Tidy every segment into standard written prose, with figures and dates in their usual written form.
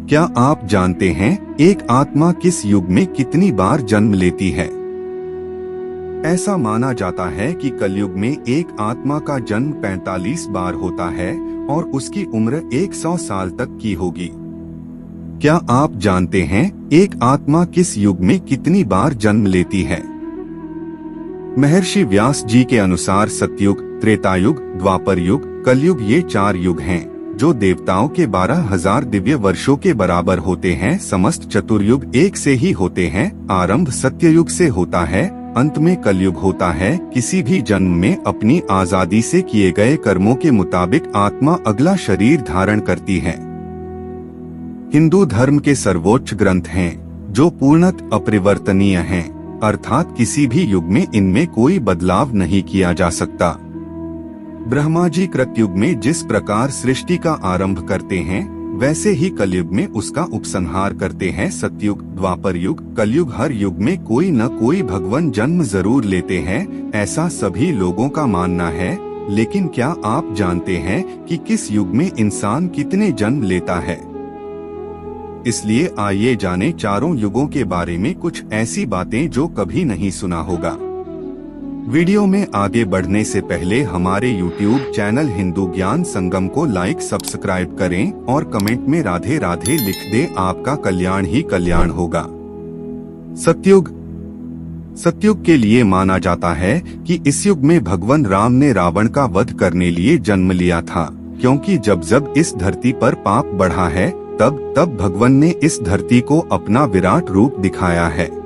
क्या आप जानते हैं एक आत्मा किस युग में कितनी बार जन्म लेती है? ऐसा माना जाता है कि कलयुग में एक आत्मा का जन्म 45 बार होता है और उसकी उम्र 100 साल तक की होगी। क्या आप जानते हैं एक आत्मा किस युग में कितनी बार जन्म लेती है? महर्षि व्यास जी के अनुसार सतयुग, त्रेतायुग, द्वापर युग, कलयुग ये 4 युग हैं, जो देवताओं के 12,000 दिव्य वर्षों के बराबर होते हैं। समस्त चतुर्युग एक से ही होते हैं। आरंभ सत्ययुग से होता है, अंत में कलयुग होता है। किसी भी जन्म में अपनी आजादी से किए गए कर्मों के मुताबिक आत्मा अगला शरीर धारण करती है। हिंदू धर्म के सर्वोच्च ग्रंथ हैं, जो पूर्णतः अपरिवर्तनीय हैं, अर्थात किसी भी युग में इनमें कोई बदलाव नहीं किया जा सकता। ब्रह्मा जी कृतयुग में जिस प्रकार सृष्टि का आरंभ करते हैं, वैसे ही कलयुग में उसका उपसंहार करते हैं। सतयुग, द्वापर युग, कलयुग, हर युग में कोई न कोई भगवान जन्म जरूर लेते हैं, ऐसा सभी लोगों का मानना है। लेकिन क्या आप जानते हैं कि किस युग में इंसान कितने जन्म लेता है? इसलिए आइए जाने चारों युगों के बारे में कुछ ऐसी बातें जो कभी नहीं सुना होगा। वीडियो में आगे बढ़ने से पहले हमारे YouTube चैनल हिंदू ज्ञान संगम को लाइक, सब्सक्राइब करें और कमेंट में राधे राधे लिख दें। आपका कल्याण ही कल्याण होगा। सतयुग। सतयुग के लिए माना जाता है कि इस युग में भगवान राम ने रावण का वध करने लिए जन्म लिया था, क्योंकि जब इस धरती पर पाप बढ़ा है, तब भगवान ने इस धरती को अपना विराट रूप दिखाया है।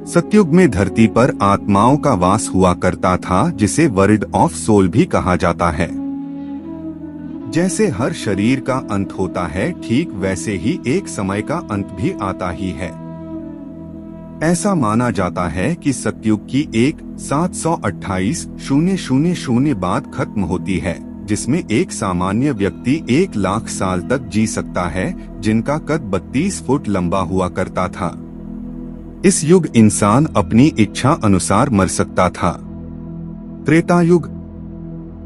सतयुग में धरती पर आत्माओं का वास हुआ करता था, जिसे वर्ल्ड ऑफ सोल भी कहा जाता है। जैसे हर शरीर का अंत होता है, ठीक वैसे ही एक समय का अंत भी आता ही है। ऐसा माना जाता है कि सतयुग की एक 728,000 बाद खत्म होती है, जिसमें एक सामान्य व्यक्ति 1 लाख साल तक जी सकता है, जिनका कद 32 फुट लंबा हुआ करता था। इस युग इंसान अपनी इच्छा अनुसार मर सकता था। त्रेतायुग।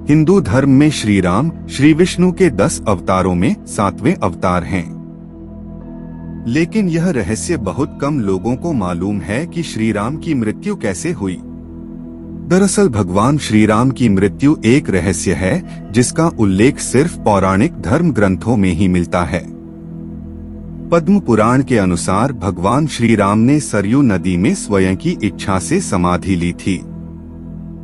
हिंदू धर्म में श्री राम, श्री विष्णु के 10 अवतारों में 7वें अवतार हैं। लेकिन यह रहस्य बहुत कम लोगों को मालूम है कि श्री राम की मृत्यु कैसे हुई। दरअसल भगवान श्री राम की मृत्यु एक रहस्य है, जिसका उल्लेख सिर्फ पौराणिक धर्म ग्रंथों में ही मिलता है। पद्म पुराण के अनुसार भगवान श्री राम ने सरयू नदी में स्वयं की इच्छा से समाधि ली थी।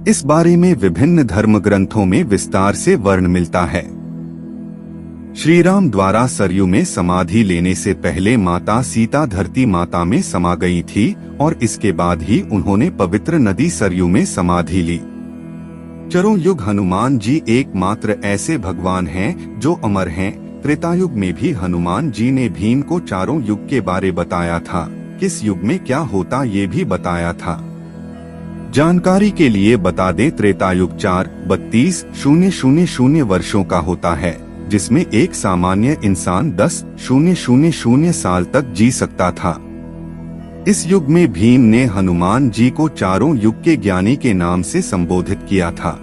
इस बारे में विभिन्न धर्म ग्रंथों में विस्तार से वर्ण मिलता है। श्री राम द्वारा सरयू में समाधि लेने से पहले माता सीता धरती माता में समा गई थी और इसके बाद ही उन्होंने पवित्र नदी सरयू में समाधि ली। चारों युग हनुमान जी एकमात्र ऐसे भगवान हैं जो अमर हैं। त्रेतायुग में भी हनुमान जी ने भीम को चारों युग के बारे बताया था। किस युग में क्या होता ये भी बताया था। जानकारी के लिए बता दें, त्रेतायुग 432,000 वर्षों का होता है, जिसमें एक सामान्य इंसान 10,000 साल तक जी सकता था। इस युग में भीम ने हनुमान जी को चारों युग के ज्ञानी के नाम से संबोधित किया था।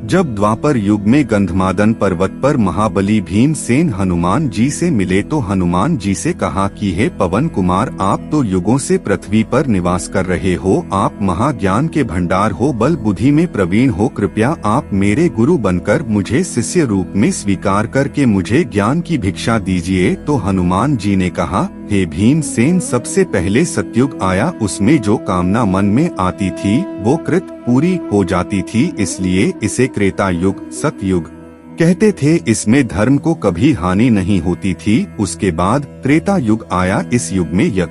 जब द्वापर युग में गंधमादन पर्वत पर महाबली भीमसेन हनुमान जी से मिले तो हनुमान जी से कहा कि हे पवन कुमार, आप तो युगों से पृथ्वी पर निवास कर रहे हो, आप महाज्ञान के भंडार हो, बल बुद्धि में प्रवीण हो, कृपया आप मेरे गुरु बनकर मुझे शिष्य रूप में स्वीकार करके मुझे ज्ञान की भिक्षा दीजिए। तो हनुमान जी ने कहा, हे भीमसेन, सबसे पहले सतयुग आया, उसमें जो कामना मन में आती थी वो कृत पूरी हो जाती थी, इसलिए इसे त्रेता युग, सतयुग कहते थे। इसमें धर्म को कभी हानि नहीं होती थी। उसके बाद त्रेता युग आया, इस युग में यज्ञ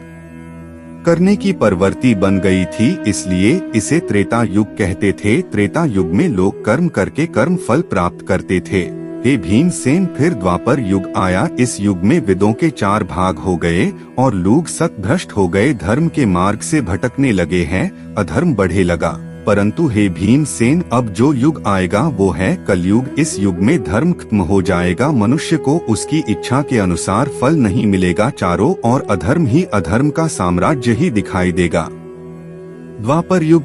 करने की प्रवृत्ति बन गई थी, इसलिए इसे त्रेता युग कहते थे। त्रेता युग में लोग कर्म करके कर्म फल प्राप्त करते थे। हे भीमसेन, फिर द्वापर युग आया, इस युग में वेदों के 4 भाग हो गए और लोग सतभ्रष्ट हो गए, धर्म के मार्ग से भटकने लगे हैं, अधर्म बढ़े लगा। परंतु हे भीमसेन, अब जो युग आएगा वो है कलयुग। इस युग में धर्म खत्म हो जाएगा, मनुष्य को उसकी इच्छा के अनुसार फल नहीं मिलेगा, चारों ओर अधर्म ही अधर्म का साम्राज्य ही दिखाई देगा। द्वापर युग।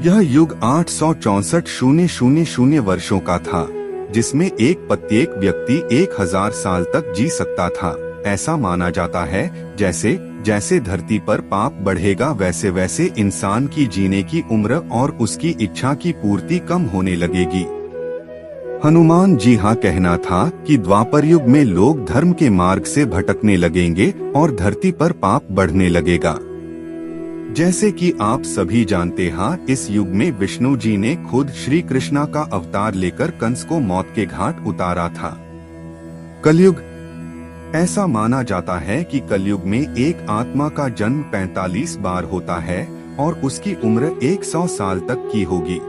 यह युग 864,000 वर्षों का था। जिसमें एक प्रत्येक व्यक्ति 1000 साल तक जी सकता था। ऐसा माना जाता है जैसे जैसे धरती पर पाप बढ़ेगा वैसे वैसे इंसान की जीने की उम्र और उसकी इच्छा की पूर्ति कम होने लगेगी। हनुमान जी हाँ कहना था कि द्वापर युग में लोग धर्म के मार्ग से भटकने लगेंगे और धरती पर पाप बढ़ने लगेगा। जैसे कि आप सभी जानते हैं, इस युग में विष्णु जी ने खुद श्री कृष्णा का अवतार लेकर कंस को मौत के घाट उतारा था। कलयुग। ऐसा माना जाता है कि कलयुग में एक आत्मा का जन्म 45 बार होता है और उसकी उम्र 100 साल तक की होगी।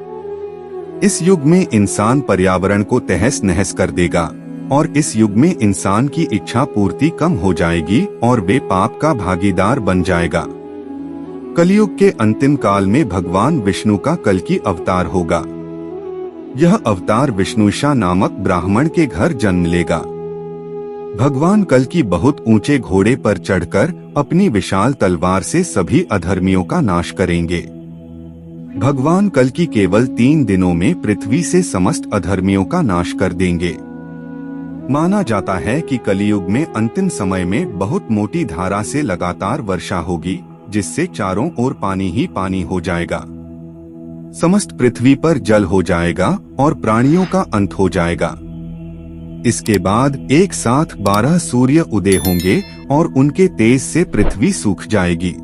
इस युग में इंसान पर्यावरण को तहस नहस कर देगा और इस युग में इंसान की इच्छा पूर्ति कम हो जाएगी और वे पाप का भागीदार बन जाएगा। कलयुग के अंतिम काल में भगवान विष्णु का कल्कि अवतार होगा। यह अवतार विष्णुशा नामक ब्राह्मण के घर जन्म लेगा। भगवान कल्कि बहुत ऊंचे घोड़े पर चढ़कर अपनी विशाल तलवार से सभी अधर्मियों का नाश करेंगे। भगवान कल्कि केवल 3 दिनों में पृथ्वी से समस्त अधर्मियों का नाश कर देंगे। माना जाता है कि कलियुग में अंतिम समय में बहुत मोटी धारा से लगातार वर्षा होगी, जिससे चारों ओर पानी ही पानी हो जाएगा। समस्त पृथ्वी पर जल हो जाएगा और प्राणियों का अंत हो जाएगा। इसके बाद एक साथ 12 सूर्य उदय होंगे और उनके तेज से पृथ्वी सूख जाएगी।